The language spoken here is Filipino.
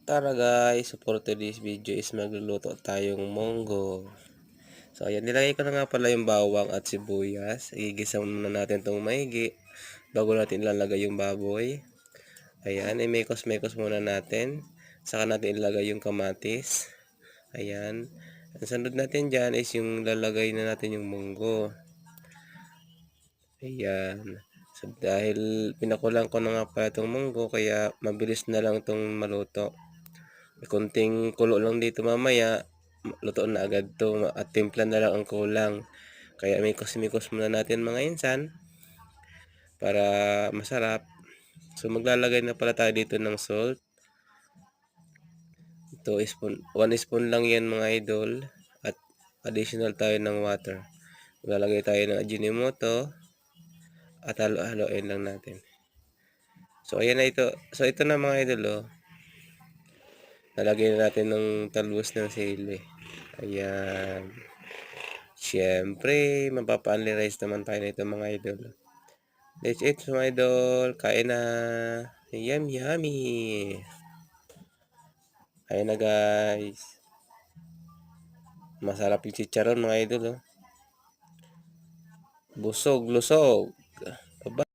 Tara guys, so for today's video is magluluto tayong munggo. So ayan, nilagay ko na nga pala yung bawang at sibuyas. Igigisa muna natin itong maigi bago natin ilalagay yung baboy. Ayan, i-mekos-mekos muna natin. Saka natin ilalagay yung kamatis. Ayan. Ang sunod natin dyan is yung lalagay na natin yung munggo. Ayan. So, dahil pinakulang ko na nga pala itong munggo, kaya mabilis na lang itong maluto. Konting kulo lang dito mamaya, luto na agad to at timpla na lang ang kulang. Kaya mikos-mikos muna natin mga insan para masarap. So maglalagay na pala tayo dito ng salt. 1 spoon lang yan mga idol at additional tayo ng water. Maglalagay tayo ng Ajinomoto at halo-haloin lang natin. So ayan na ito. So ito na mga idol oh. Nalagay na natin ng talbos ng sili. Ayan. Siyempre, mapapa-only rice naman tayo nito mga idol. Let's eat mga idol. Kain na. Yum, yummy. Kain na guys. Masarap yung chicharon mga idol. Oh. Busog, lusog.